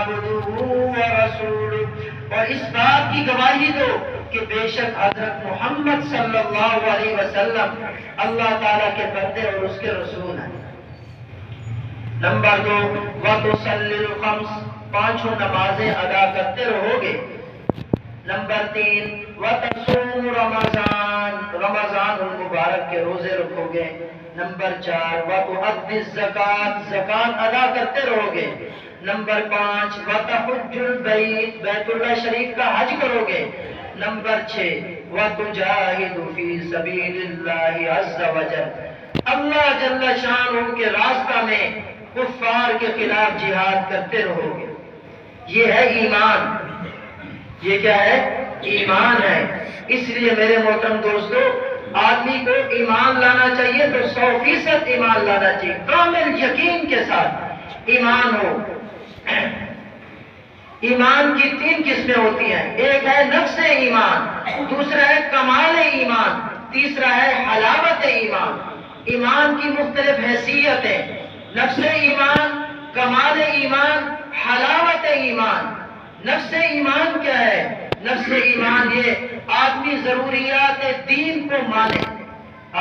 عبدہ ورسولہ، اور اس بات کی گواہی دو کہ بے شک حضرت محمد صلی اللہ علیہ وسلم اللہ تعالیٰ کے بندے اور اس کے رسول ہیں۔ نمبر 2، وَتُصَلِّ الْخَمْسِ، پانچوں نمازیں ادا کرتے رہو گے۔ نمبر 3، وَتَصُومُ رمضان، رمضان المبارک کے روزے رکھو گے۔ نمبر 4، وَتُؤَدِّ الزَّکَاۃ، زکوٰۃ ادا کرتے رہو گے۔ نمبر 5، وَتَحُجُّ الْبَیت، بیت اللہ شریف کا حج کرو گے۔ نمبر 6، وَتُجَاہِدُ فِی سَبِیلِ اللَّہِ عَزَّ وَجَلَّ، اللہ جل شانہ کے راستہ میں کفار کے خلاف جہاد کرتے رہو گے۔ یہ ہے ایمان، یہ کیا ہے؟ ایمان ہے۔ اس لیے میرے محترم دوستو، آدمی کو ایمان لانا چاہیے تو 100% ایمان لانا چاہیے، کامل یقین کے ساتھ ایمان ہو۔ ایمان کی 3 قسمیں ہوتی ہیں، ایک ہے نفس ایمان، دوسرا ہے کمال ایمان، تیسرا ہے حلاوت ایمان۔ ایمان کی مختلف حیثیتیں، نفس ایمان، کمال ایمان، حلاوت ایمان۔ نفس ایمان کیا ہے؟ نفس ایمان یہ آدمی ضروریات دین کو مانے،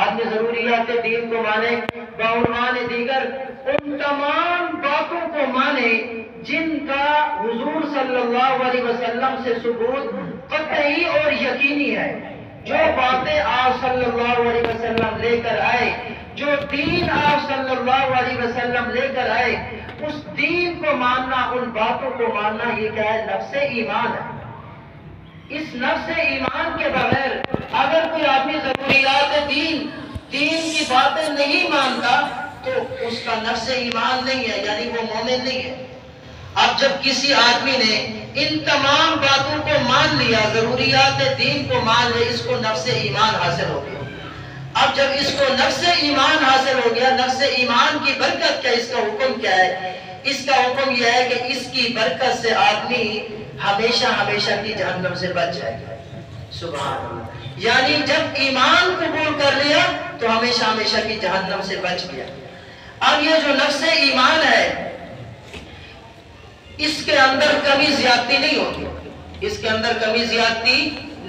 آدمی ضروریات دین کو مانے، بعنوان دیگر ان تمام باتوں کو مانے جن کا حضور صلی اللہ علیہ وسلم سے ثبوت قطعی اور یقینی ہے۔ جو باتیں آپ صلی اللہ علیہ وسلم لے کر آئے، جو دین آپ صلی اللہ علیہ وسلم لے کر آئے، اس دین کو ماننا، ان باتوں کو ماننا، یہ کیا ہے؟ نفس ایمان ہے۔ اس نفس ایمان کے بغیر اگر کوئی آدمی ضروریات دین کی باتیں نہیں مانتا تو اس کا نفس ایمان نہیں ہے، یعنی وہ مومن نہیں ہے۔ اب جب کسی آدمی نے ان تمام باتوں کو مان لیا، ضروریات دین کو مان لیا، اس کو نفس ایمان حاصل ہو گیا۔ اب جب اس کو نفس ایمان حاصل ہو گیا، نفس ایمان کی برکت کیا، اس کا حکم کیا ہے؟ اس کا حکم یہ ہے کہ اس کی برکت سے آدمی ہمیشہ ہمیشہ کی جہنم سے بچ جائے گا۔ سبحان اللہ، یعنی جب ایمان قبول کر لیا تو ہمیشہ ہمیشہ کی جہنم سے بچ گیا۔ اب یہ جو نفس ایمان ہے، اس کے اندر کمی زیادتی نہیں ہوتی، اس کے اندر کمی زیادتی